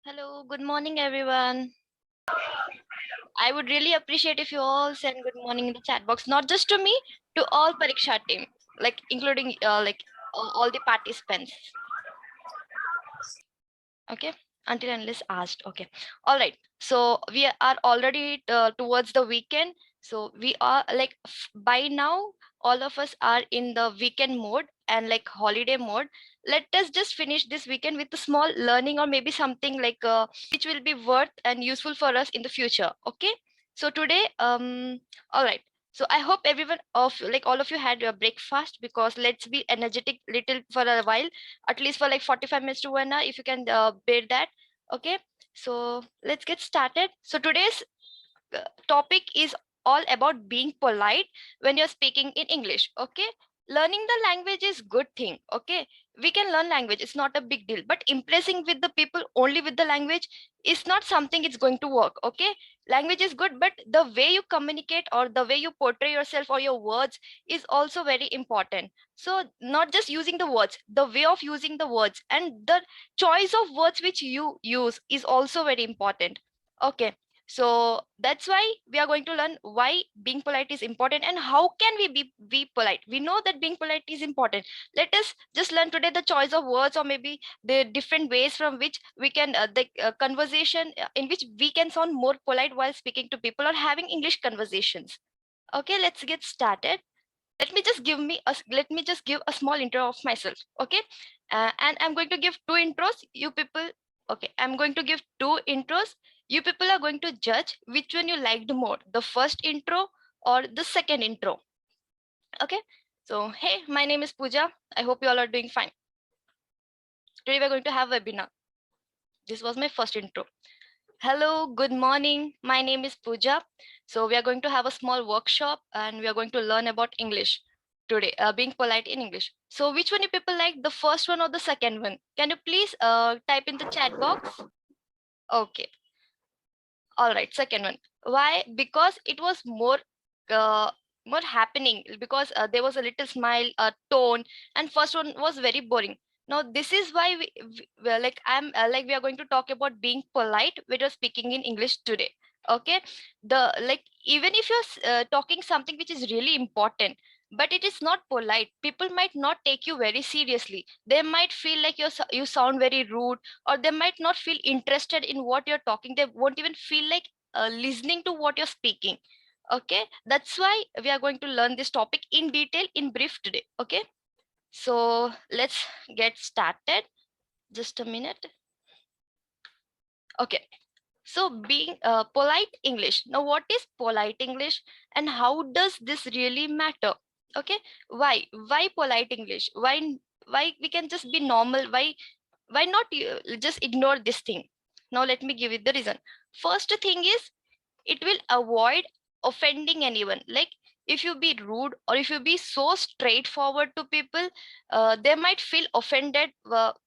Hello, good morning, everyone. I would really appreciate if you all send good morning in the chat box, not just to me, to all Pariksha team, like including all the participants. Okay, until unless asked. Okay, all right. So we are already towards the weekend. So we are like by now, all of us are in the weekend mode and like holiday mode. Let us just finish this weekend with a small learning or maybe something like which will be worth and useful for us in the future. Okay, so today all right, so I hope everyone of like all of you had your breakfast, because let's be energetic little for a while, at least for like 45 minutes to 1 hour, if you can bear that. Okay, so let's get started. So today's topic is all about being polite when you're speaking in English. Okay, learning the language is good thing. Okay, we can learn language, it's not a big deal, but impressing with the people only with the language is not something it's going to work. Okay, language is good, but the way you communicate or the way you portray yourself or your words is also very important. So not just using the words, the way of using the words and the choice of words which you use is also very important. Okay, so that's why we are going to learn why being polite is important and how can we be polite. We know that being polite is important. Let us just learn today the choice of words or maybe the different ways from which we can the conversation in which we can sound more polite while speaking to people or having English conversations. Okay, let's get started. Let me just give a small intro of myself. Okay, and I'm going to give two intros, you people. Okay, I'm going to give two intros. You people are going to judge which one you liked more, the first intro or the second intro. Okay, so hey, my name is Pooja. I hope you all are doing fine. Today we're going to have a webinar. This was my first intro. Hello, good morning. My name is Pooja. So we are going to have a small workshop and we are going to learn about English today, being polite in English. So which one you people like, the first one or the second one? Can you please type in the chat box? Okay. All right, second one. Why? Because it was uh, more happening, because there was a little smile, a tone, and first one was very boring. Now this is why well, like we are going to talk about being polite when you're speaking in English today. Okay, the like even if you're talking something which is really important, but it is not polite, people might not take you very seriously. They might feel like you sound very rude, or they might not feel interested in what you're talking. They won't even feel like listening to what you're speaking. Okay, that's why we are going to learn this topic in detail in brief today. Okay, so let's get started. Just a minute. Okay, so being polite English. Now what is polite English and how does this really matter? Okay, why polite English? Why we can just be normal? Why not you just ignore this thing? Now let me give you the reason. First thing is, it will avoid offending anyone. Like if you be rude or if you be so straightforward to people, they might feel offended.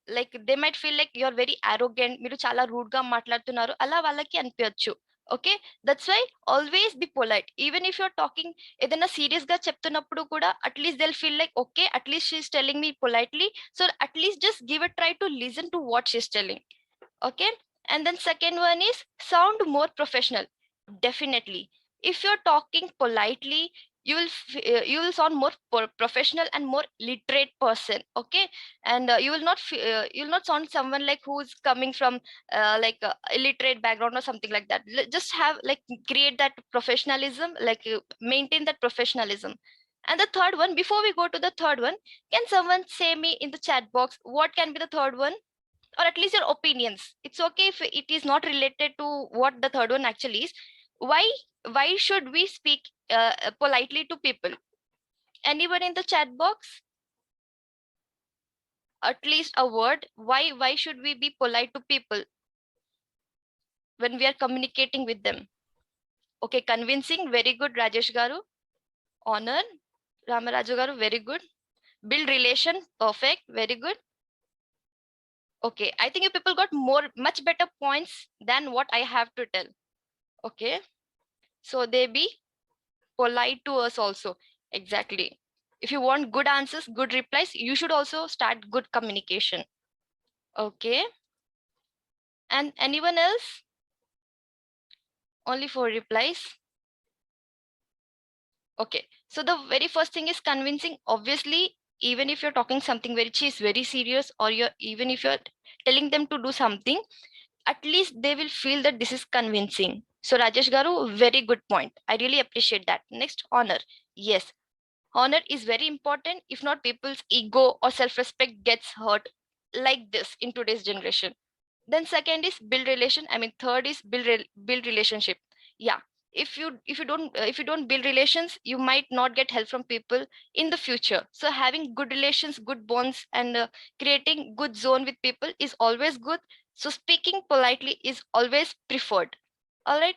Like they might feel like you're very arrogant, మీరు చాలా rude గా మాట్లాడుతున్నారు అలా వాళ్ళకి అనిపించచ్చు. Okay, that's why always be polite. Even if you're talking ఏదైనా serious గా చెప్తున్నప్పుడు కూడా at least they'll feel like, okay, at least she's telling me politely, so at least just give a try to listen to what she's telling. Okay, and then second one is sound more professional. Definitely, if you're talking politely, you will sound more professional and more literate person. Okay, and you will not sound someone like who's coming from like illiterate background or something like that. Just have like create that professionalism, like maintain that professionalism. And the third one, before we go to the third one, can someone say me in the chat box what can be the third one, or at least your opinions? It's okay if it is not related to what the third one actually is. Why should we speak politely to people? Anyone in the chat box? At least a word. Why should we be polite to people when we are communicating with them? Okay, convincing, very good, Rajesh garu. Honor, Ramaraju garu, very good. Build relation, perfect, very good. Okay, I think you people got much better points than what I have to tell. Okay, so they be polite to us also. Exactly. If you want good answers, good replies, you should also start good communication. Okay. And anyone else? Only 4 replies. Okay, so the very first thing is convincing. Obviously, even if you're talking something which is very serious, or you're even if you're telling them to do something, at least they will feel that this is convincing. So Rajesh Garu, very good point. I really appreciate that. Next, honor. Yes, honor is very important. If not, people's ego or self-respect gets hurt like this in today's generation. Then second is build relation. I mean, third is build relationship. Yeah, if you don't build relations, you might not get help from people in the future. So having good relations, good bonds, and creating good zone with people is always good. So speaking politely is always preferred. All right,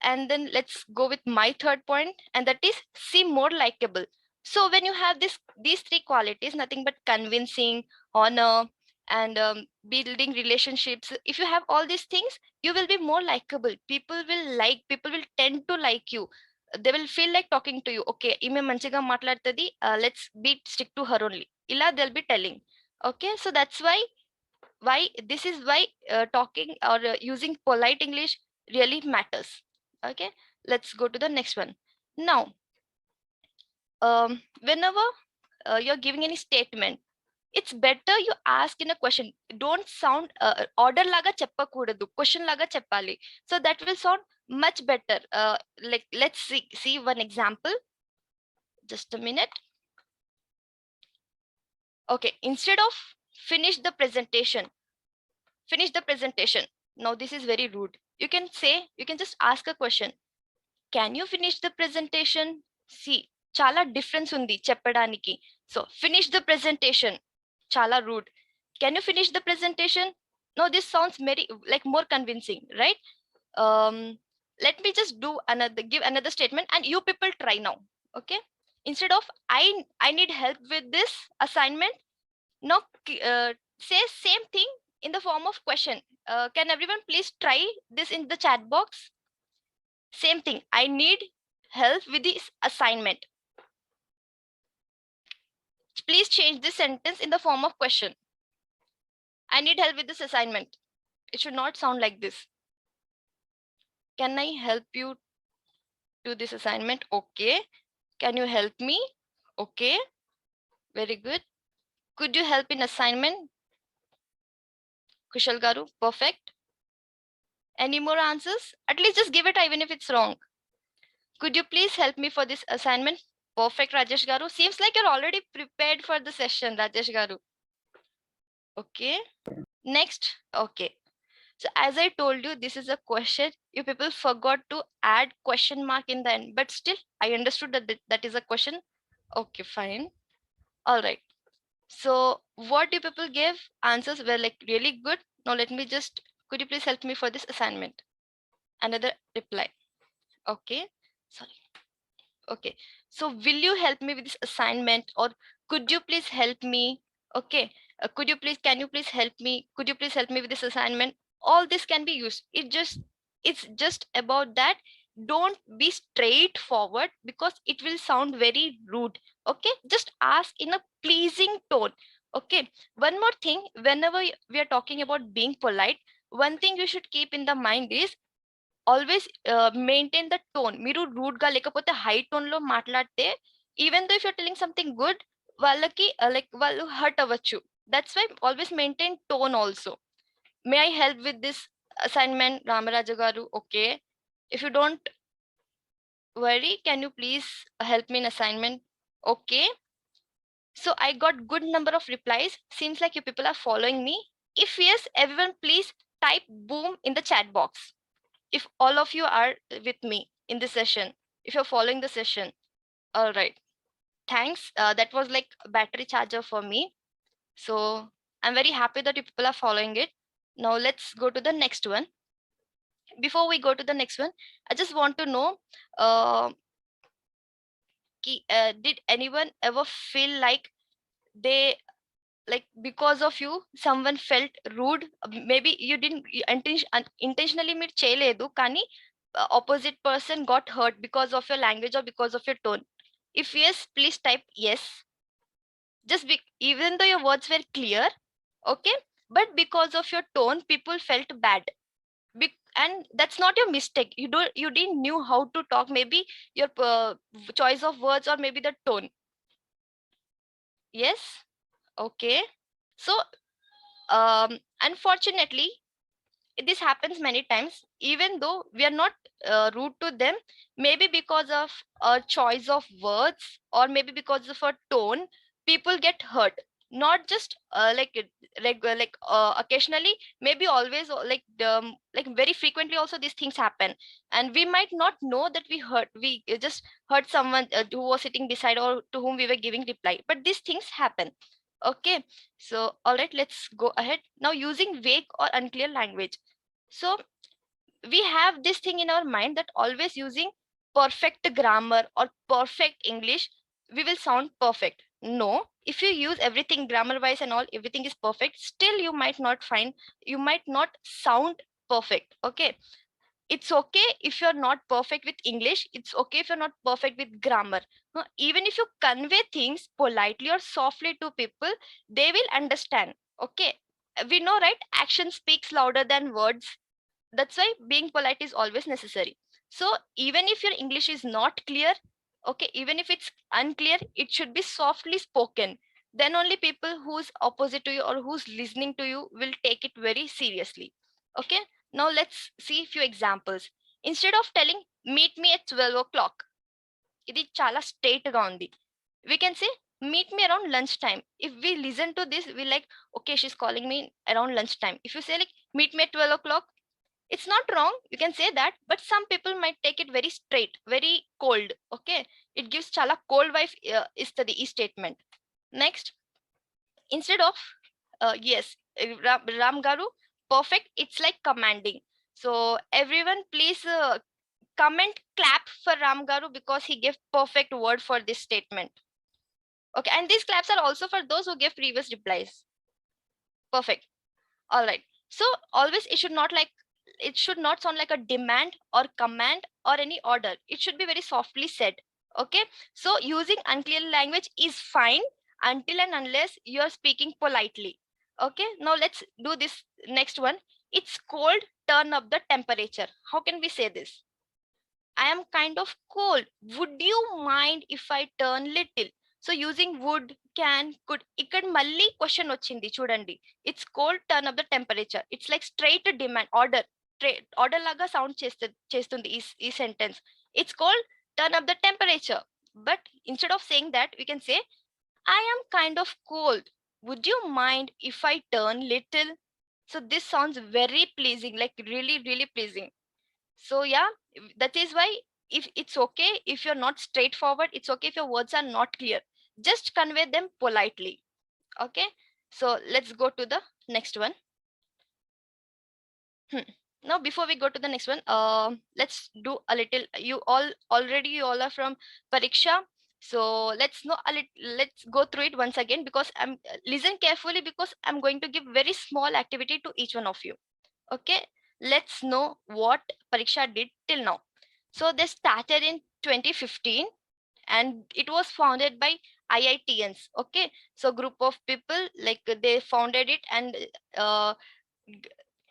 and then let's go with my third point, and that is seem more likable. So when you have these three qualities, nothing but convincing, honor, and building relationships, if you have all these things, you will be more likable. People will tend to like you. They will feel like talking to you. Okay, ime manchiga matladtadi, let's be stick to her only, illa they'll be telling. Okay, so that's why this is why talking or using polite English really matters. Okay, let's go to the next one. Now, whenever you're giving any statement, it's better you ask in a question. Don't sound order laga cheppakudadu, question laga cheppali. So that will sound much better. Like, let's see one example. Just a minute. Okay, instead of finish the presentation, finish the presentation. Now this is very rude. You can just ask a question. Can you finish the presentation? See, chala difference undi cheppadaniki. So finish the presentation. Chala rude. Can you finish the presentation? No, this sounds very like more convincing, right? Um, Let me just give another statement, and you people try now. Okay. Instead of I need help with this assignment. Now say same thing in the form of question. Can everyone please try this in the chat box? Same thing. I need help with this assignment. Please change this sentence in the form of question. I need help with this assignment. It should not sound like this. Can I help you do this assignment? Okay. Can you help me? Okay. Very good. Could you help in assignment? Kushal Garu. Perfect. Any more answers? At least just give it even if it's wrong. Could you please help me for this assignment? Perfect, Rajesh Garu. Seems like you're already prepared for the session, Rajesh Garu. Okay. Next. Okay. So as I told you, this is a question. You people forgot to add question mark in the end, but still I understood that that is a question. Okay, fine. All right. So what do people give? Answers were like really good. Now let me just, could you please help me for this assignment? Another reply. Okay. Sorry. Okay, so will you help me with this assignment, or could you please help me? Okay, can you please help me? Could you please help me with this assignment? All this can be used. It's just about that. Don't be straightforward because it will sound very rude. Okay, just ask in a pleasing tone. Okay, one more thing, whenever we are talking about being polite, one thing you should keep in the mind is always maintain the tone. మీరు rude గా లేకపోతే high tone లో మాట్లాడితే, even though if your telling something good, వాళ్ళకి like వాళ్ళు hurt అవ్వచ్చు. That's why always maintain tone also. May I help with this assignment, Ramaraju garu? Okay. If you don't worry, can you please help me in assignment? Okay. So I got good number of replies. Seems like you people are following me. If yes, everyone please type boom in the chat box. If all of you are with me in this session, if you're following the session. All right, thanks. That was like a battery charger for me. So I'm very happy that you people are following it. Now let's go to the next one. Before we go to the next one, I just want to know, uh, did anyone ever feel like they, like because of you someone felt rude? Maybe you didn't intentionally మీరు చేయలేదు, కానీ opposite person got hurt because of your language or because of your tone. If yes, please type yes. Even though your words were clear. Okay, but because of your tone, people felt bad. And that's not your mistake. You didn't knew how to talk, maybe your choice of words, or maybe the tone. Yes. Okay. So unfortunately, this happens many times, even though we are not rude to them, maybe because of a choice of words, or maybe because of a tone, people get hurt. Not just occasionally, maybe always, like very frequently also these things happen, and we might not know that we just hurt someone who was sitting beside, or to whom we were giving reply, but these things happen. Okay. So all right, let's go ahead now. Using vague or unclear language. So we have this thing in our mind that always using perfect grammar or perfect English, we will sound perfect. No, if you use everything grammar wise and all, everything is perfect, still you might not sound perfect. Okay. It's okay if you're not perfect with English. It's okay if you're not perfect with grammar. Even if you convey things politely or softly to people, they will understand. Okay. We know, right? Action speaks louder than words. That's why being polite is always necessary. So even if your English is not clear, okay, even if it's unclear, it should be softly spoken. Then only people who's opposite to you or who's listening to you will take it very seriously. Okay. Now let's see few examples. Instead of telling meet me at 12 o'clock, ఇది చాలా straight గా ఉంది. We can say meet me around lunchtime. If we listen to this, we like, okay, she's calling me around lunchtime. If you say like meet me at 12 o'clock, it's not wrong, you can say that, but some people might take it very straight, very cold. Okay. It gives chala cold wife istadi e statement. Next, instead of yes, Ram garu, perfect, it's like commanding. So everyone please comment clap for Ram garu, because he gave perfect word for this statement. Okay. And these claps are also for those who gave previous replies. Perfect. All right. So always it should not sound like a demand or command or any order. It should be very softly said. Okay. So using unclear language is fine until and unless you're speaking politely. Okay. Now let's do this next one. It's cold, turn up the temperature. How can we say this? I am kind of cold. Would you mind if I turn little? So using would, can, could. ఇక్కడ మళ్ళీ question వచ్చింది చూడండి. It's cold, turn up the temperature. It's like straight demand order. Order లాగా sound చేస్తుంది ఈ sentence. It's cold, turn up the temperature. But instead of saying that, we can say I am kind of cold. Would you mind if I turn little? So this sounds very pleasing, like really, really pleasing. So yeah, that is why if it's okay if you're not straightforward, it's okay if your words are not clear, just convey them politely. Okay. So let's go to the next one. Now before we go to the next one, let's do a little, you all are from Pariksha, so let's know a little, let's go through it once again, because I'm listen carefully, because I'm going to give very small activity to each one of you. Okay. Let's know what Pariksha did till now. So they started in 2015, and it was founded by IITians. Okay. So group of people, like they founded it, and uh,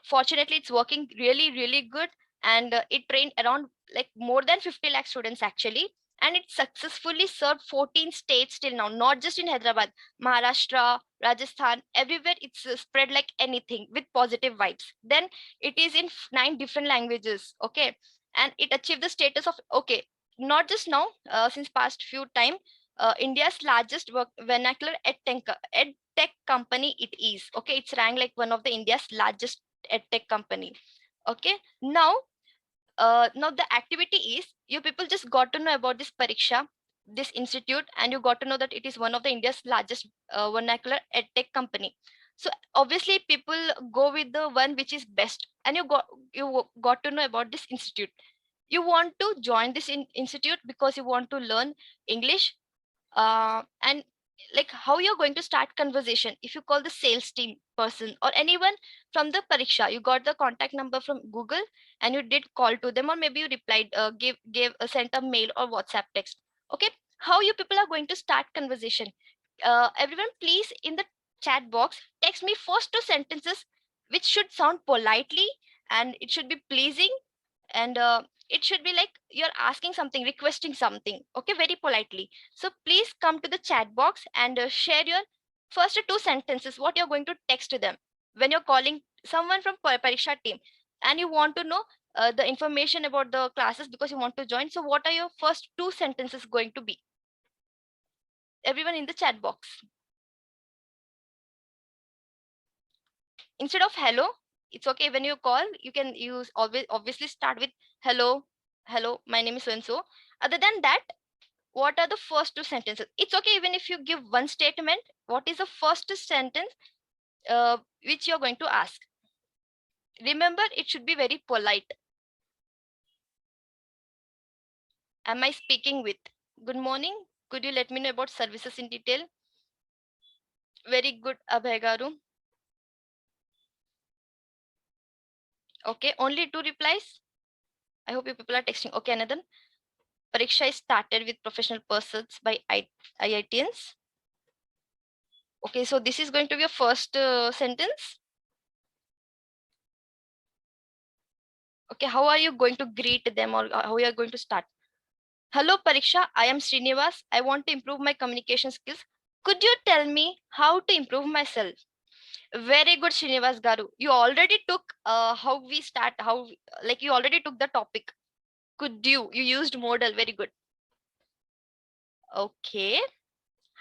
fortunately it's working really, really good. And it trained around like more than 50 lakh students actually. And it successfully served 14 states till now, not just in Hyderabad, Maharashtra, Rajasthan, everywhere. It's spread like anything with positive vibes. Then it is in 9 different languages. Okay. And it achieved the status of, okay, not just now, since past few time, India's largest vernacular ed tech company it is. Okay. It's ranked like one of the India's largest edtech company. Okay. Now the activity is, you people just got to know about this Pariksha, this institute, and you got to know that it is one of the India's largest vernacular edtech company. So obviously people go with the one which is best, and you got to know about this institute. You want to join this institute because you want to learn English, and like how you're going to start conversation. If you call the sales team person or anyone from the Pariksha, you got the contact number from Google, and you did call to them, or maybe you replied, sent a mail or WhatsApp text. Okay. How you people are going to start conversation? Everyone please, in the chat box, text me first two sentences which should sound politely, and it should be pleasing, and it should be like you're asking something, requesting something, okay, very politely. So please come to the chat box and share your first two sentences, what you're going to text to them when you're calling someone from Pariksha team and you want to know the information about the classes because you want to join. So what are your first two sentences going to be? Everyone in the chat box. Instead of hello, it's okay when you call, you can use always obviously start with hello, hello, my name is so and so. Other than that, what are the first two sentences? It's okay even if you give one statement. What is the first sentence which you're going to ask? Remember, it should be very polite. Am I speaking with? Good morning. Could you let me know about services in detail? Very good, Abhay Garu. Okay, only two replies. I hope you people are texting. Okay, another. Pariksha is started with professional persons by IITians. Okay, so this is going to be a first sentence. Okay, how are you going to greet them, or how you are going to start? Hello, Pariksha. I am Srinivas. I want to improve my communication skills. Could you tell me how to improve myself? Very good, Srinivas Garu. You already took how we start, like you already took the topic. Could you used modal. Very good. Okay.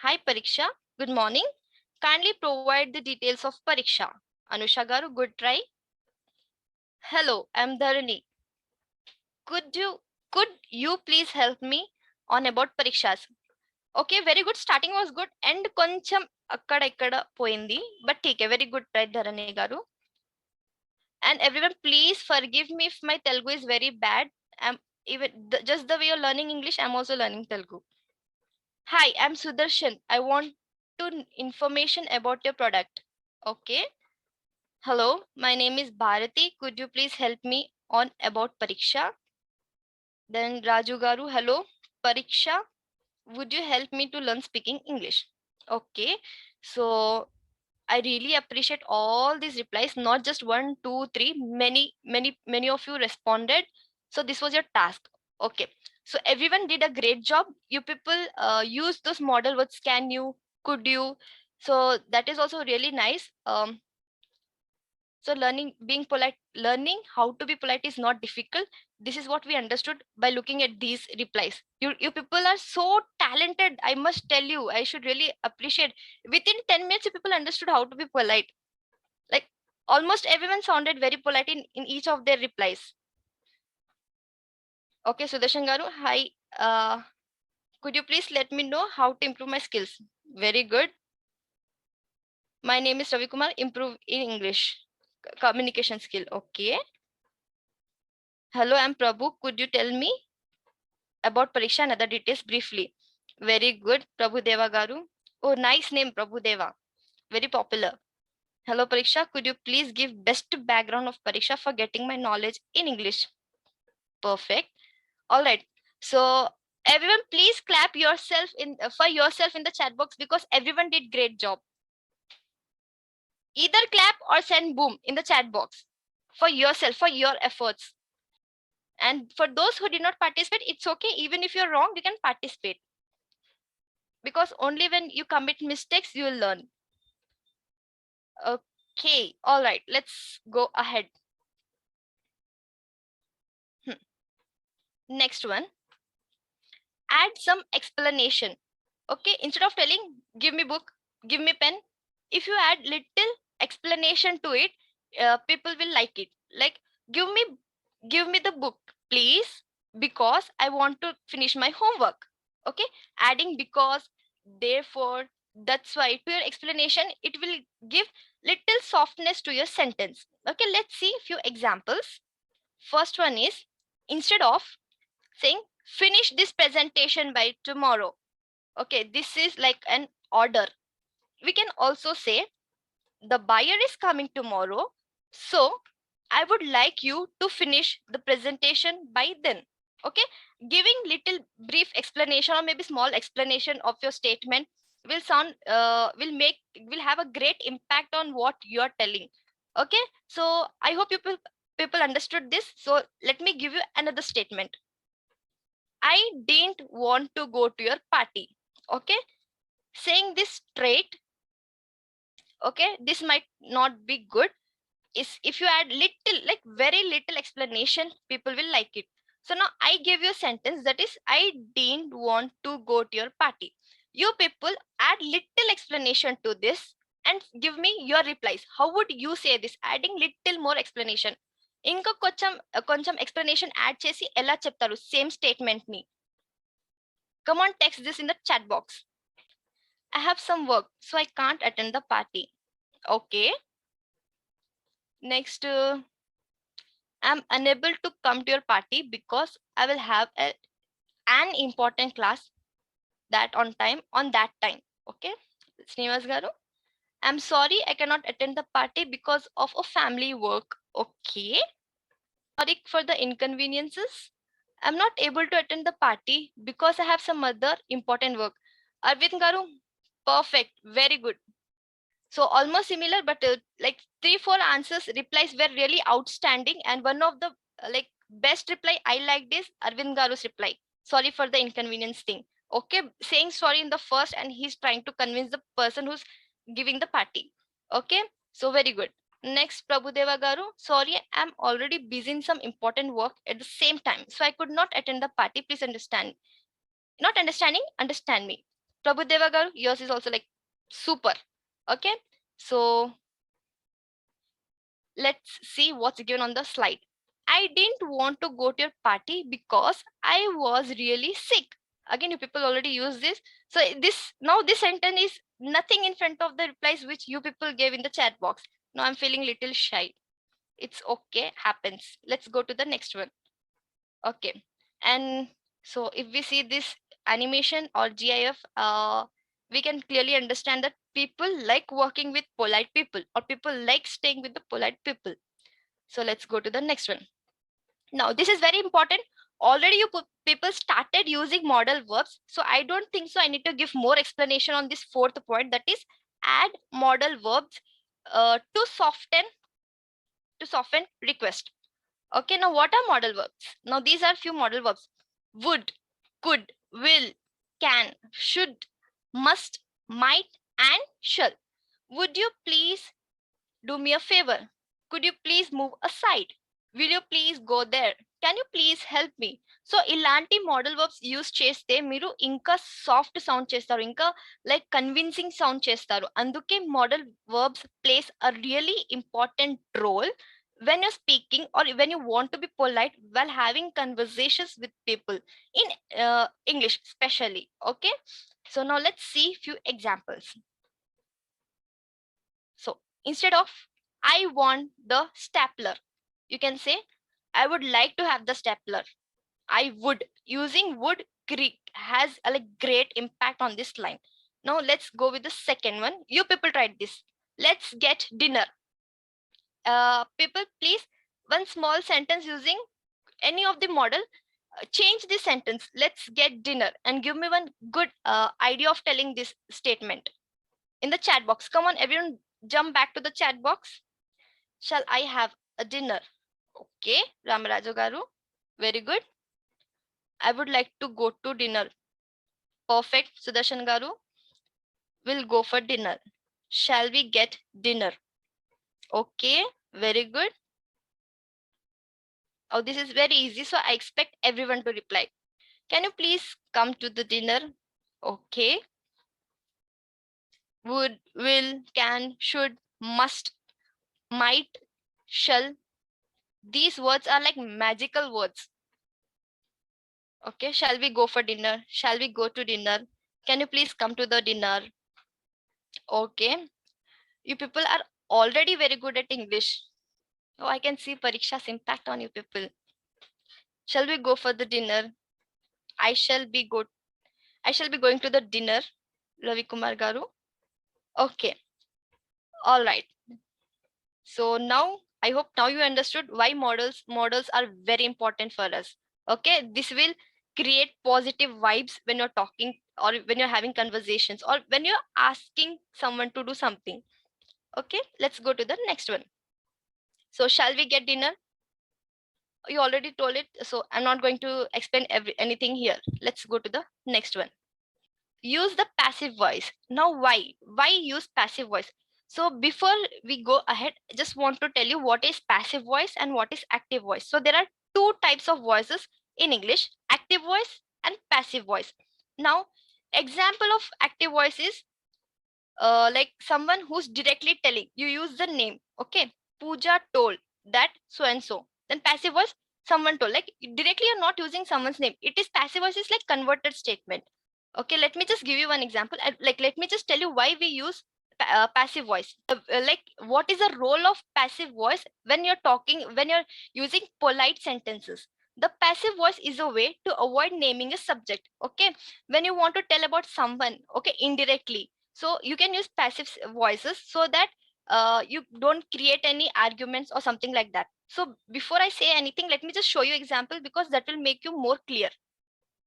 Hi, Pariksha. Good morning. Kindly provide the details of Pariksha. Anusha Garu, good try. Hello, I'm Dharani. Could you please help me on about Parikshas? Okay, very good. Starting was good. And కొంచెం అక్కడ ఇక్కడ పోయింది. But okay, very good try, Dharani Garu. And everyone, please forgive me if my Telugu is very bad. I'm even just the way you're learning English, I'm also learning Telugu. Hi, I'm Sudarshan. I want to information about your product. Okay. Hello, my name is Bharati. Could you please help me on about Pariksha? Then Raju Garu, hello, Pariksha. Would you help me to learn speaking English? Okay. So I really appreciate all these replies, not just one, two, three, many of you responded. So this was your task. Okay. So everyone did a great job. You people use those model words, can you, could you. So that is also really nice. So learning how to be polite is not difficult. This is what we understood by looking at these replies. You people are so talented. I must tell you, I should really appreciate. Within 10 minutes, you people understood how to be polite. Like almost everyone sounded very polite in each of their replies. Okay, Sudarshan Garu, hi. Could you please let me know how to improve my skills? Very good. My name is Ravi Kumar. Improve in English. Communication skill. Okay. Hello, I'm Prabhu. Could you tell me about Pariksha and other details briefly? Very good, Prabhu Deva Garu. Oh, nice name, Prabhu Deva. Very popular. Hello, Pariksha. Could you please give best background of Pariksha for getting my knowledge in English? Perfect. All right. So everyone, please clap yourself in for yourself in the chat box because everyone did great job. Either clap or send boom in the chat box for yourself, for your efforts. And for those who did not participate, it's okay. Even if you're wrong, you can participate. Because only when you commit mistakes, you will learn. Okay. All right. Let's go ahead. Next one. Add some explanation. Okay. Instead of telling, give me book, give me pen. If you add little explanation to it, people will like it. Like, give me the book, please, because I want to finish my homework. Okay. Adding because, therefore, that's why to your explanation, it will give little softness to your sentence. Okay. Let's see a few examples. First one is, instead of saying finish this presentation by tomorrow. Okay. This is like an order. We can also say the buyer is coming tomorrow, so I would like you to finish the presentation by then. Okay. Giving little brief explanation or maybe small explanation of your statement will have a great impact on what you're telling. Okay, so I hope people understood this. So let me give you another statement. I didn't want to go to your party. Okay, saying this straight, okay, this might not be good. Is if you add little, like very little explanation, people will like it. So now I give you a sentence that is, I didn't want to go to your party. You people add little explanation to this and give me your replies. How would you say this? Adding little more explanation. ఇంకా కొంచెం explanation add చేసి ఎలా చెప్తారు same statement ని? Come on, text this in the chat box. I have some work, so I can't attend the party. Okay. Next, I'm unable to come to your party because I will have an important class that on that time. Okay. Srinivas Garu, I'm sorry I cannot attend the party because of a family work. Okay. Sorry for the inconveniences. I'm not able to attend the party because I have some other important work. Arvind Garu, perfect. Very good. So almost similar, but like 3-4 answers replies were really outstanding, and one of the like best reply I liked is Arvind Garu's reply. Sorry for the inconvenience thing. Okay, saying sorry in the first, and he's trying to convince the person who's giving the party. Okay, so very good. Next, Prabhudeva Garu, sorry, I'm already busy in some important work at the same time, so I could not attend the party. Please understand. Not understanding, understand me. Prabhudeva Garu, yours is also like super. Okay, so let's see what's given on the slide. I didn't want to go to your party because I was really sick. Again, you people already use this. So this sentence is nothing in front of the replies which you people gave in the chat box. Now I'm feeling little shy. It's okay, happens. Let's go to the next one. Okay, and so if we see this animation or GIF, we can clearly understand that people like working with polite people, or people like staying with the polite people. So let's go to the next one. Now this is very important. Already people started using modal verbs, so I don't think so I need to give more explanation on this fourth point, that is add modal verbs to soften request. Okay, now what are modal verbs? Now these are few modal verbs: would, could, will, can, should, must, might, and shall. Would you please do me a favor? Could you please move aside? Will you please go there? Can you please help me? So ఇలాంటి modal verbs use చేస్తే మీరు ఇంకా soft sound చేస్తారు, ఇంకా like convincing sound చేస్తారు. అందుకే modal verbs plays a really important role when you're speaking or when you want to be polite while having conversations with people in English especially. Okay, so now let's see few examples. So instead of I want the stapler, you can say I would like to have the stapler. I would. Using would has a like great impact on this line. Now let's go with the second one. You people tried this. Let's get dinner. People, please, one small sentence using any of the model. Change this sentence. Let's get dinner, and give me one good idea of telling this statement in the chat box. Come on, everyone, jump back to the chat box. Shall I have a dinner? Okay, Ramaraju Garu, very good. I would like to go to dinner. Perfect. Sudarshan Garu, we'll go for dinner. Shall we get dinner? Okay, very good. Oh, this is very easy, so I expect everyone to reply. Can you please come to the dinner? Okay. Would, will, can, should, must, might, shall. These words are like magical words. Okay, shall we go for dinner? Shall we go to dinner? Can you please come to the dinner? Okay, you people are already very good at English. Oh, I can see Pariksha's impact on you people. Shall we go for the dinner? I shall be going to the dinner. Ravi Kumar Garu. Okay, all right. So now I hope now you understood why models are very important for us. Okay, this will create positive vibes when you're talking or when you're having conversations or when you're asking someone to do something. Okay, let's go to the next one. So shall we get dinner? You already told it, so I'm not going to explain anything here. Let's go to the next one. Use the passive voice. Now why use passive voice? So before we go ahead, I just want to tell you what is passive voice and what is active voice. So there are two types of voices in English: active voice and passive voice. Now, example of active voice is like someone who's directly telling you. Use the name. Okay, Pooja told that so and so. Then passive voice, someone told, like directly you're not using someone's name. It is passive voice is like converted statement. Okay, let me just give you one example. Like let me just tell you why we use passive voice. Like what is the role of passive voice when you're talking, when you're using polite sentences? The passive voice is a way to avoid naming a subject. Okay, when you want to tell about someone, okay, indirectly, so you can use passive voices so that you don't create any arguments or something like that. So before I say anything, let me just show you example because that will make you more clear.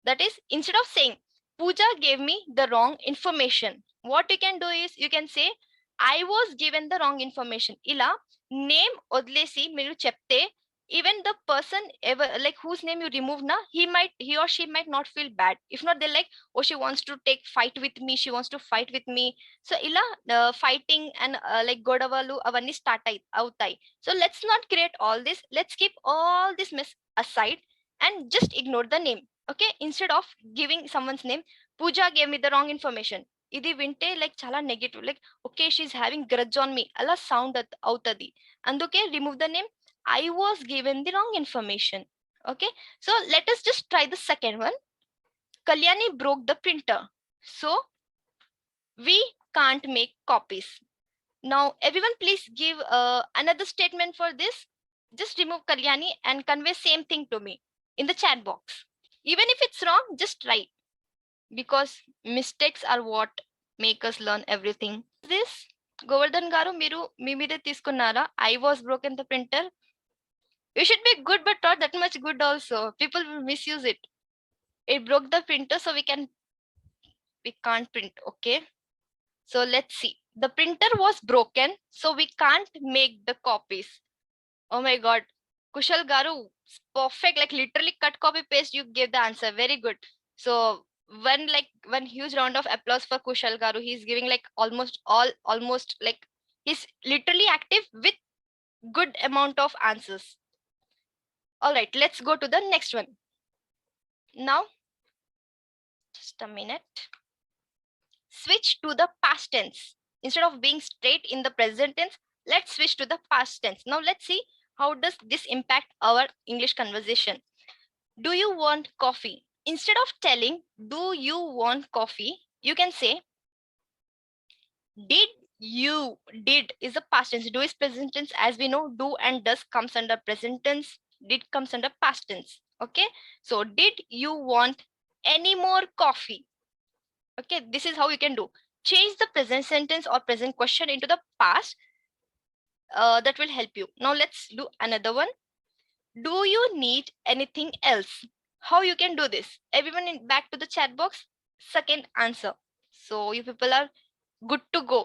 That is, instead of saying Pooja gave me the wrong information, what you can do is you can say I was given the wrong information. Ila name odlesi miru chepte, even the person ever like whose name you remove na, he or she might not feel bad. If not, they're like, oh, she wants to take fight with me, she wants to fight with me. So ila fighting and like godavalu avanni start outai. So let's not create all this. Let's keep all this mess aside and just ignore the name. Okay, instead of giving someone's name, Pooja gave me the wrong information, ఇది వింటే like చాలా negative, like okay she having grudge on me అలా sound అవుతుంది. అందుకే remove the name, I was given the wrong information. Okay, so let us just try the second one. Kalyani broke the printer, so we can't make copies. Now everyone please give another statement for this. Just remove Kalyani and convey same thing to me in the chat box. Even if it's wrong, just write, because mistakes are what make us learn everything. This Govardhan garu, మీరు మీ మీదే తీసుకున్నారా? I was broken the printer. You should be good, but not that much good also. People will misuse it. It broke the printer, so we can't print. Okay, so let's see. The printer was broken, so we can't make the copies. Oh my god, Kushal garu, perfect, like literally cut copy paste, you gave the answer. Very good. So one huge round of applause for Kushal garu. He's giving like almost like he's literally active with good amount of answers. All right, let's go to the next one. Now just a minute. Switch to the past tense. Instead of being straight in the present tense, let's switch to the past tense. Now let's see how does this impact our English conversation. Do you want coffee? Instead of telling do you want coffee, you can say did you. Did is the past tense, do is present tense. As we know, do and does comes under present tense, did comes under past tense. Okay, so did you want any more coffee? Okay, this is how you can do. Change the present sentence or present question into the past. That will help you. Now let's do another one. Do you need anything else? How you can do this? Everyone in back to the chat box. Second answer. So you people are good to go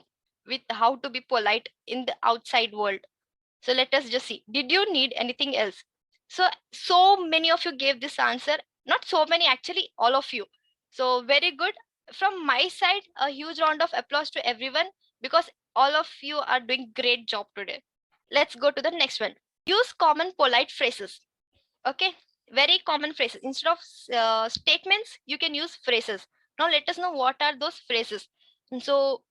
with how to be polite in the outside world. So let us just see. Did you need anything else? So many of you gave this answer. Not so many, actually, all of you. So very good. From my side, a huge round of applause to everyone, because all of you are doing great job today. Let's go to the next one. Use common polite phrases. Okay, very common phrases. Instead of statements, you can use phrases. Now let us know what are those phrases. And so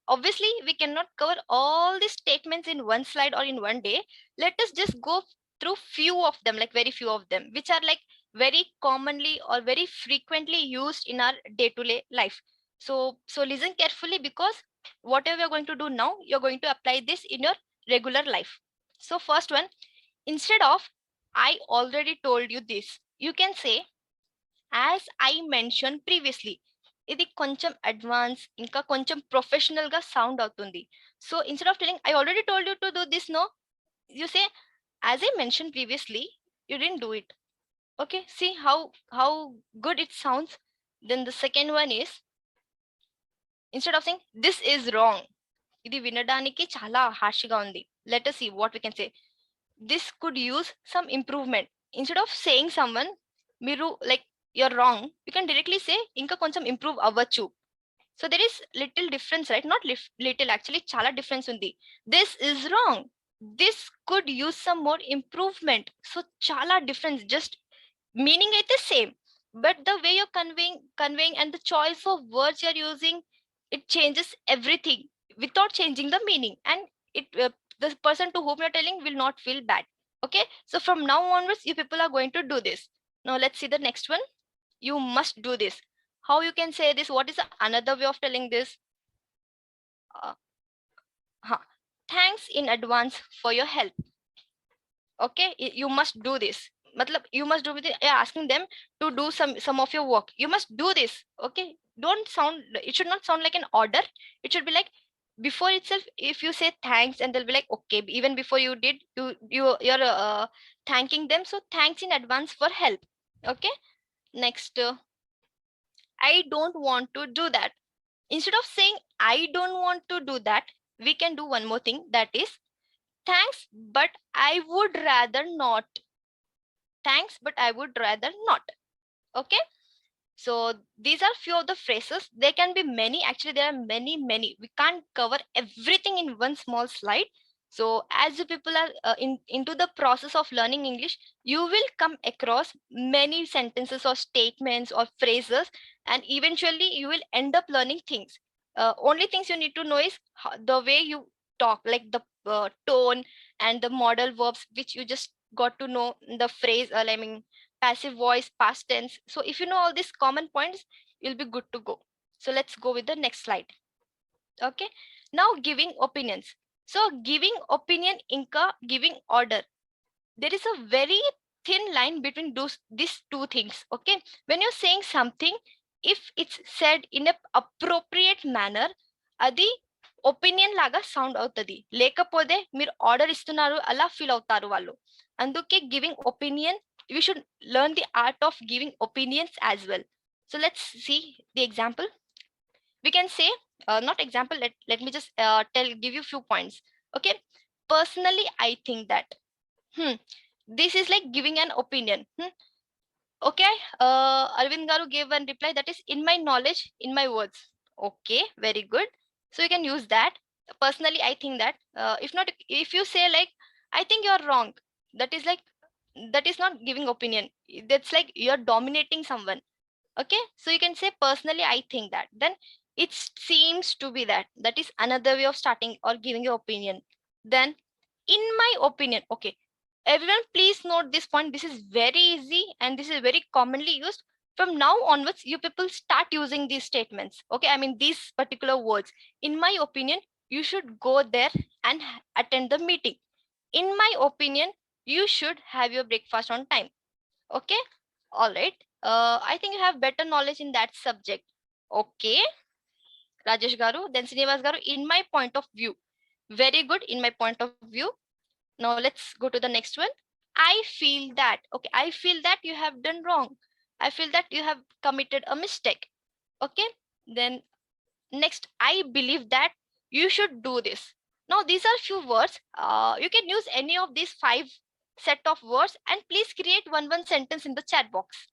obviously we cannot cover all these statements in one slide or in one day. Let us just go through few of them, like very few of them, which are like very commonly or very frequently used in our day-to-day life. So listen carefully, because whatever you're going to do now, you're going to apply this in your regular life. So first one, instead of I already told you this, you can say as I mentioned previously. ఇది కొంచెం advance, ఇంకా కొంచెం professional గా sound అవుతుంది. So instead of telling I already told you to do this, no, you say as I mentioned previously, you didn't do it. Okay, see how good it sounds. Then the second one is, instead of saying this is wrong, ఇది వినడానికి చాలా హార్ష్గా ఉంది. Let us see what we can say. This could use some improvement. Instead of saying someone మీరు like you're wrong, you can directly say ఇంకా కొంచెం improve అవ్వచ్చు. So there is little difference, right? Not little, actually చాలా difference ఉంది. This is wrong, this could use some more improvement. So చాలా difference, just meaning అయితే same, but the way you're conveying and the choice of words you're using, it changes everything without changing the meaning, and it the person to whom you're telling will not feel bad. Okay, so from now onwards you people are going to do this. Now let's see the next one. You must do this. How you can say this? What is another way of telling this? uh, Thanks in advance for your help. Okay, you must do this. Matlab, you must do with it, asking them to do some of your work. You must do this. Okay, don't sound, it should not sound like an order. It should be like, before itself, if you say thanks, and they'll be like, okay, even before you did, you're thanking them, so thanks in advance for help. Okay, next, I don't want to do that. Instead of saying I don't want to do that, we can do one more thing, that is, thanks, but I would rather not. Thanks, but I would rather not. Okay, so these are few of the phrases. There can be many, actually there are many. We can't cover everything in one small slide. So as you people are into the process of learning English, you will come across many sentences or statements or phrases, and eventually you will end up learning things. Only things you need to know is the way you talk, like the tone and the modal verbs, which you just got to know, the phrase, I mean passive voice, past tense. So if you know all these common points, you'll be good to go. So let's go with the next slide. Okay, now giving opinions. So giving opinion inka giving order, there is a very thin line between these two things. Okay, when you're saying something, if it's said in a appropriate manner, adi opinion లాగా sound అవుతుంది. లేకపోతే మీరు order ఇస్తున్నారు అలా feel అవుతారు వాళ్ళు. అందుకే giving opinion, we should learn the art of giving opinions as well. So let's see the example. We can say, not example, let me just give you few points. Okay, personally I think that, this is like giving an opinion. Okay, Arvind Garu gave one reply, that is, in my knowledge, in my words. Okay, very good. So you can use that. Personally I think that, if not, if you say like I think you're wrong, that is like, that is not giving opinion, that's like you're dominating someone. Okay, so you can say personally I think that, then it seems to be that, that is another way of starting or giving your opinion. Then in my opinion. Okay, everyone please note this point, this is very easy and this is very commonly used. From now onwards you people start using these statements. Okay, I mean these particular words. In my opinion, you should go there and attend the meeting. In my opinion, you should have your breakfast on time. Okay, all right. I think you have better knowledge in that subject. Okay, Rajesh Garu, then Srinivas Garu, in my point of view. Very good, in my point of view. Now let's go to the next one. I feel that. Okay, I feel that you have done wrong. I feel that you have committed a mistake. Okay, then next, I believe that you should do this. Now these are few words. You can use any of these 5 set of words, and please create one sentence in the chat box.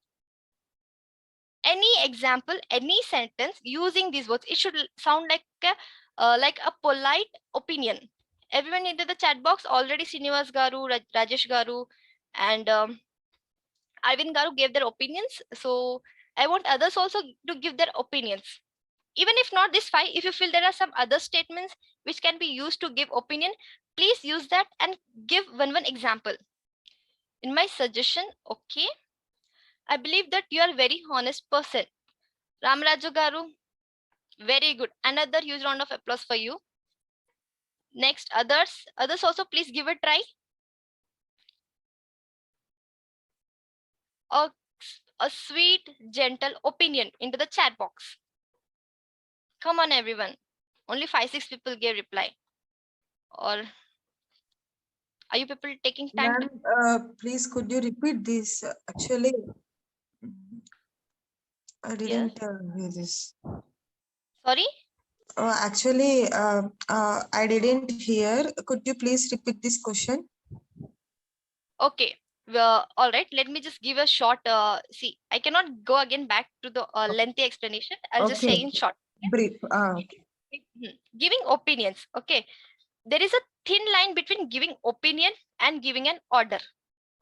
Any example, any sentence using these words, it should sound like a polite opinion. Everyone into the chat box already. Srinivas Garu, Rajesh Garu, and Arvind Garu gave their opinions. So I want others also to give their opinions. Even if not this 5, if you feel there are some other statements which can be used to give opinion, please use that and give one example. In my suggestion, okay, I believe that you are a very honest person. Ramaraju Garu, very good. Another huge round of applause for you. Next, others also please give a try. A sweet, gentle opinion into the chat box. Come on, everyone. Only 5-6 people gave reply. Or Are you people taking time to? Ma'am, please could you repeat this? Actually, I Yes. didn't hear this. Sorry. I didn't hear. Could you please repeat this question? Okay. All right. Let me just give a short. See, I cannot go again back to the lengthy explanation. I'll just Okay, say in short. brief. Okay. Giving opinions. Okay. There is a thin line between giving opinion and giving an order.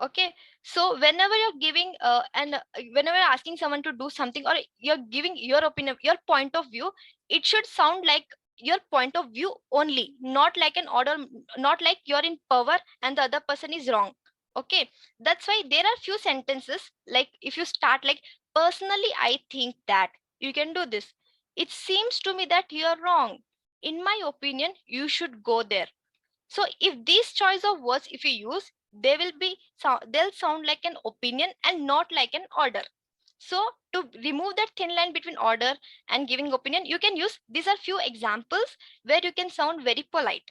Okay, so whenever you're giving whenever you're asking someone to do something, or you're giving your opinion, your point of view, it should sound like your point of view only, not like an order, not like you're in power and the other person is wrong. Okay, that's why there are few sentences, like if you start like, personally I think that you can do this, it seems to me that you're wrong, in my opinion you should go there. So if these choice of words, if you use, they will be they'll sound like an opinion and not like an order. So to remove that thin line between order and giving opinion, you can use, these are few examples where you can sound very polite.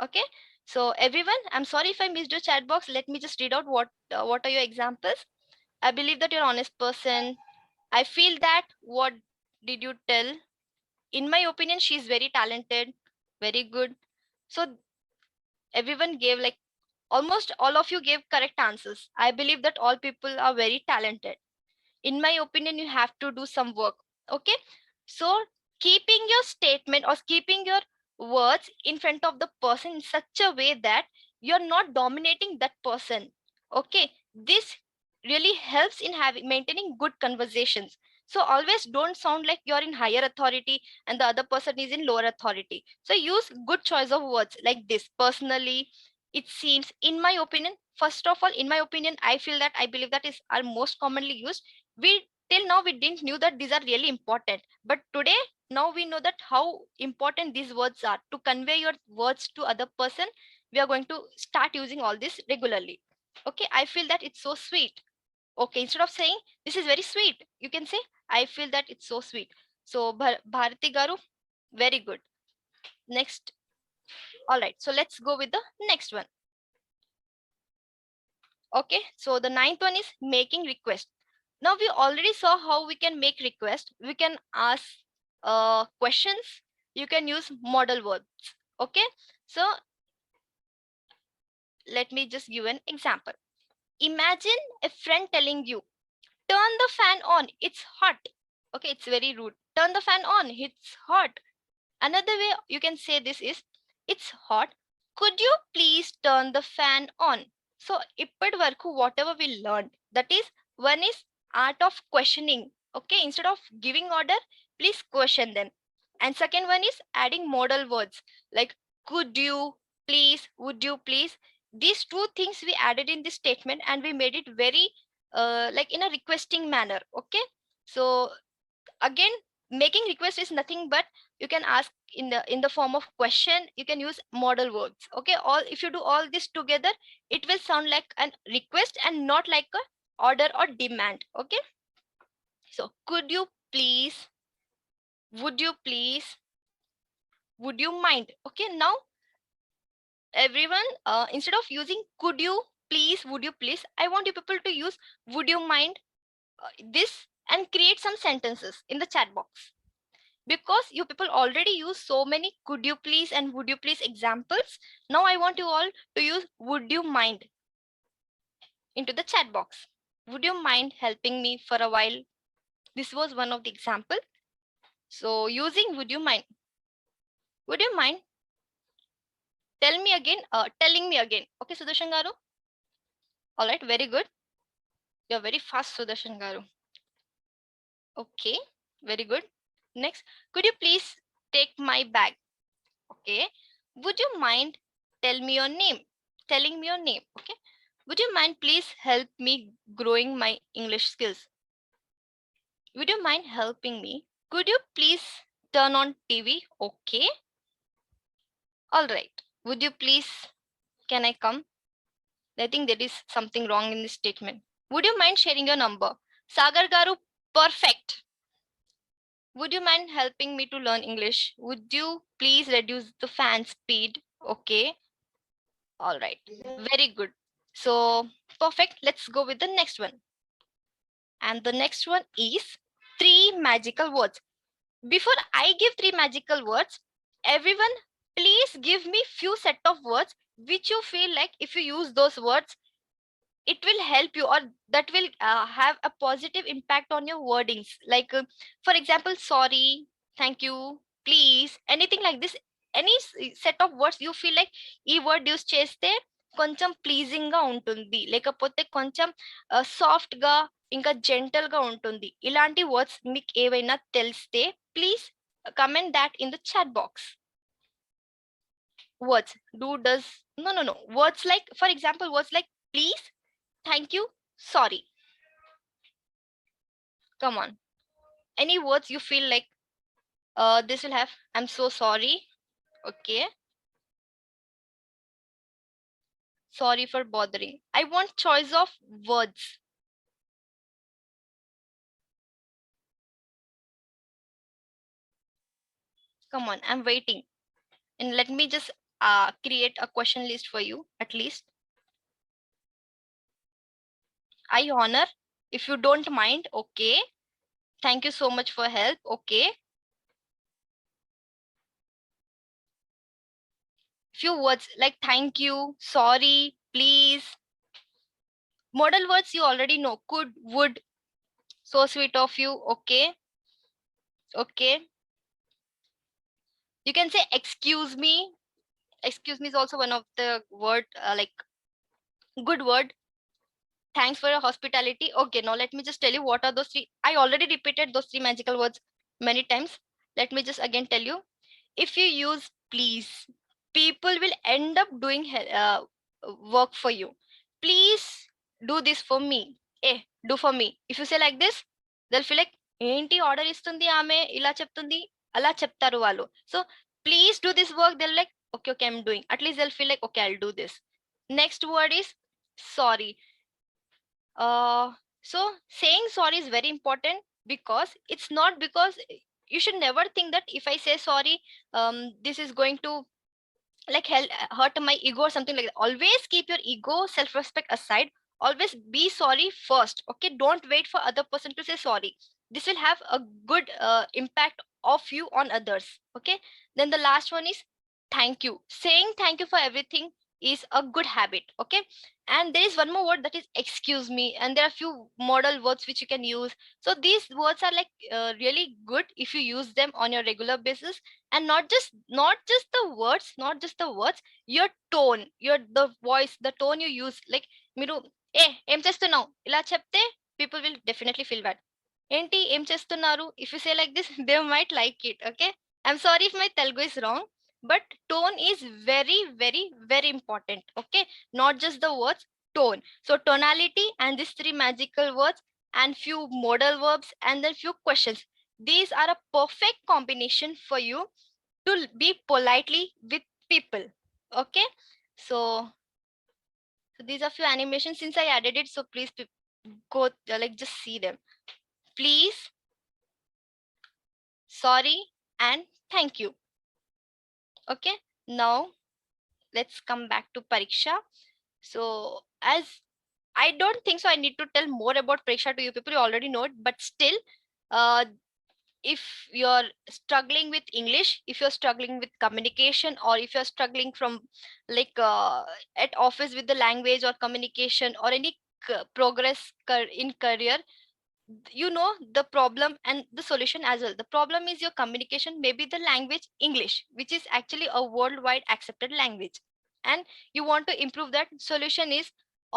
Okay, so everyone, I'm sorry if I missed your chat box. Let me just read out what are your examples. I believe that you're an honest person. I feel that, what did you tell? In my opinion, she's very talented. Very good. So everyone gave like, almost all of you gave correct answers. I believe that all people are very talented. In my opinion, you have to do some work. Okay, so keeping your statement or keeping your words in front of the person in such a way that you're not dominating that person. Okay, this really helps in having maintaining good conversations. So always don't sound like you're in higher authority and the other person is in lower authority. So use good choice of words like this: personally, it seems, in my opinion. First of all, in my opinion, I feel that, I believe that is are most commonly used. We till now we didn't knew that these are really important, but today now we know that how important these words are to convey your words to other person. We are going to start using all this regularly. Okay, I feel that it's so sweet. Okay, instead of saying this is very sweet, you can say I feel that it's so sweet. So Bharati Garu, very good. Next. All right, so let's go with the next one. Okay, so the ninth one is making request. Now we already saw how we can make request. We can ask questions. You can use modal verbs. Okay, so let me just give an example. Imagine a friend telling you, turn the fan on, it's hot. Okay, it's very rude. Turn the fan on, it's hot. Another way you can say this is, it's hot, could you please turn the fan on? So ఇప్పటి వరకు whatever we learned, that is, one is art of questioning. Okay, instead of giving order, please question them. And second one is adding modal words like could you, please, would you please. These two things we added in this statement and we made it very like in a requesting manner. Okay, so again, making request is nothing but you can ask in the form of question. You can use modal verbs. Okay, all if you do all this together, it will sound like an request and not like a order or demand. Okay, so could you please, would you please, would you mind. Okay, now everyone, instead of using could you please, would you please, I want you people to use would you mind, this, and create some sentences in the chat box. Because you people already use so many could you please and would you please examples, now I want you all to use would you mind into the chat box. Would you mind helping me for a while? This was one of the example. So using would you mind, would you mind, tell me again, telling me again. Okay, Sudarshan garu. All right, very good. You're very fast, Sudarshan garu. Okay, very good. Next, could you please take my bag? Okay, would you mind, tell me your name, telling me your name. Okay, would you mind please help me growing my English skills? Would you mind helping me? Could you please turn on TV? Okay, all right. Would you please, can I come? I think there is something wrong in this statement. Would you mind sharing your number? Sagar garu, perfect. Would you mind helping me to learn English? Would you please reduce the fan speed? Okay, All right, very good. So perfect. Let's go with the next one. And the next one is three magical words. Before I give three magical words, everyone, please give me few set of words which you feel like if you use those words, it will help you, or that will have a positive impact on your wordings. Like, for example, sorry, thank you, please, anything like this. Any set of words you feel like ఈ word use చేస్తే కొంచెం pleasing గా ఉంటుంది, లేకపోతే కొంచెం soft గా ఇంకా gentle గా ఉంటుంది, ఇలాంటి వర్డ్స్ మీకు ఏవైనా తెలిస్తే please comment that in the chat box. Words do, does, no, words like, for example, words like please, thank you, sorry. Come on, any words you feel like this will have, I'm so sorry. Okay, sorry for bothering. I want choice of words. Come on, I'm waiting. And let me just create a question list for you at least. I honor, if you don't mind. Okay, thank you so much for help. Okay, few words like thank you, sorry, please. Modal words you already know, could, would, so sweet of you. Okay, okay, you can say excuse me. Excuse me is also one of the word, like good word. Thanks for your hospitality. Okay, now let me just tell you what are those three. I already repeated those three magical words many times. Let me just again tell you. If you use please, people will end up doing work for you. Please do this for me. Do for me. If you say like this, they'll feel like ఏంటి order ఇస్తుంది ఆమె, ఇలా చెప్తుంది, అలా చెప్తారు వాళ్ళు. So please do this work. They'll like, okay, I'm doing. At least they'll feel like, okay, I'll do this. Next word is sorry. So saying sorry is very important, because it's not, because you should never think that if I say sorry, this is going to like hurt my ego or something like that. Always keep your ego, self-respect aside. Always be sorry first. Okay, don't wait for other person to say sorry. This will have a good impact of you on others. Okay, then the last one is thank you. Saying thank you for everything is a good habit. Okay, and there is one more word, that is excuse me, and there are few modal words which you can use. So these words are like really good if you use them on your regular basis. And not just the words, not just the words, your tone, your the voice, the tone you use. Like మీరు ఏం చేస్తున్నావు ఇలా చెప్తే people will definitely feel bad. ఏంటి ఏం చేస్తున్నారు, if you say like this, they might like it. Okay, I'm sorry if my Telugu is wrong, but tone is very very very important. Okay, not just the words, tone. So tonality and these three magical words and few modal verbs and then few questions, these are a perfect combination for you to be politely with people. Okay, so these are few animations since I added it, so please go like just see them. Please, sorry, and thank you. Okay, now let's come back to Pariksha. So as I don't think so I need to tell more about Pariksha to you people, you already know it, but still, uh, if you're struggling with English, if you're struggling with communication, or if you're struggling from like at office with the language or communication, or any progress in career, you know the problem and the solution as well. The problem is your communication, maybe the language English, which is actually a worldwide accepted language, and you want to improve that. Solution is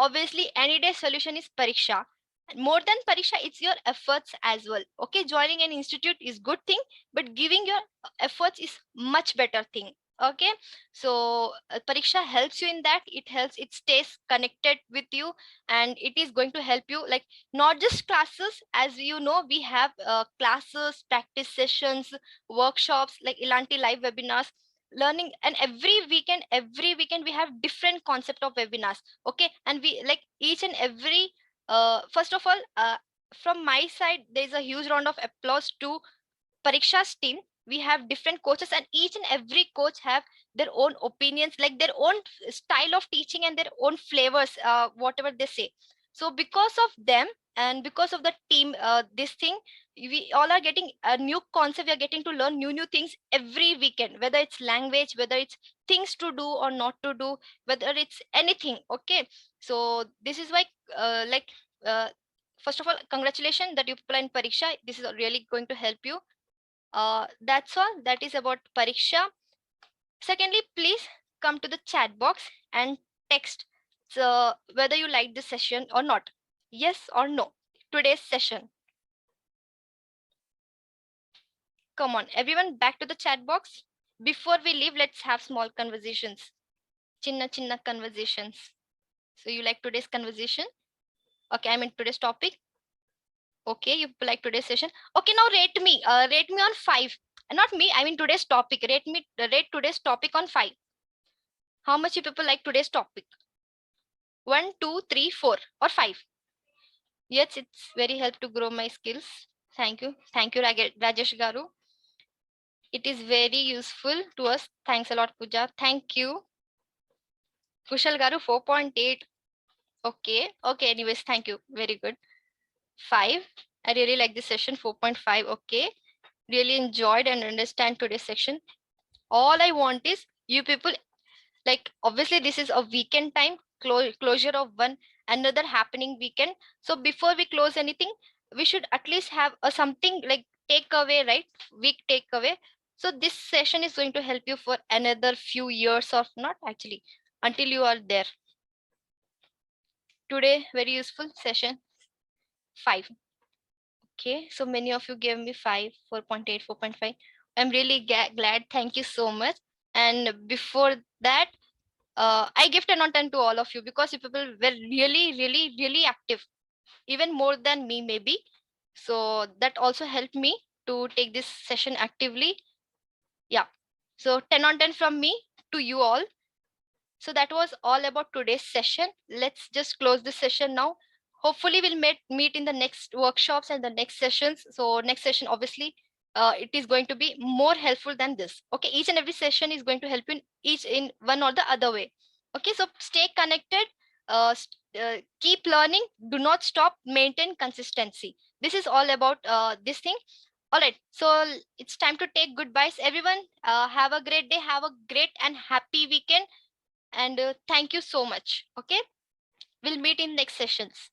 obviously any day solution is Pariksha. More than Pariksha, it's your efforts as well. Okay, joining an institute is good thing, but giving your efforts is much better thing. Okay, so Pariksha helps you in that. It helps, it stays connected with you, and it is going to help you, like not just classes. As you know, we have classes, practice sessions, workshops, like Ilanti live webinars, learning. And every weekend we have different concept of webinars. Okay, and we like each and every first of all, from my side, there's a huge round of applause to Pariksha's team. We have different coaches, and each and every coach have their own opinions, like their own style of teaching and their own flavors, whatever they say. So because of them and because of the team, this thing, we all are getting a new concept. We are getting to learn new things every weekend, whether it's language, whether it's things to do or not to do, whether it's anything. Okay, so this is why, like, first of all, congratulations that you people are in Pariksha. This is really going to help you. That's all. That is about Pariksha. Secondly, please come to the chat box and text, so whether you like this session or not. Yes or no. Today's session. Come on, everyone, back to the chat box. Before we leave, let's have small conversations. Chinna chinna conversations. So you like today's conversation? Okay, I mean today's topic. Okay, you like today's session. Okay, now rate me. Rate me on 5. Not me, I mean today's topic. Rate today's topic on 5. How much you people like today's topic? 1, 2, 3, 4, or 5? Yes, it's very help to grow my skills. Thank you. Thank you, Rajesh Garu. It is very useful to us. Thanks a lot, Pooja. Thank you. Kushal Garu, 4.8. Okay. Okay, anyways, thank you. Very good. 5. I really like this session. 4.5. Okay. Really enjoyed and understand today's section. All I want is you people, like, obviously this is a weekend time, closure of one another happening weekend. So before we close anything, we should at least have a something like takeaway, right? Week takeaway. So this session is going to help you for another few years, or not actually, until you are there. Today, very useful session. 5. Okay, so many of you gave me 5, 4.8, 4.5. I'm really glad. Thank you so much. And before that, I give 10 on 10 to all of you, because you people were really active, even more than me maybe. So that also helped me to take this session actively. Yeah. So 10 on 10 from me to you all. So that was all about today's session. Let's just close this session now. Hopefully we'll meet in the next workshops and the next sessions. So next session, obviously, it is going to be more helpful than this. Okay, each and every session is going to help in each in one or the other way. Okay, so stay connected, keep learning, do not stop, maintain consistency. This is all about this thing. All right, so it's time to take goodbyes, everyone. Have a great day, have a great and happy weekend, and thank you so much. Okay, we'll meet in next sessions.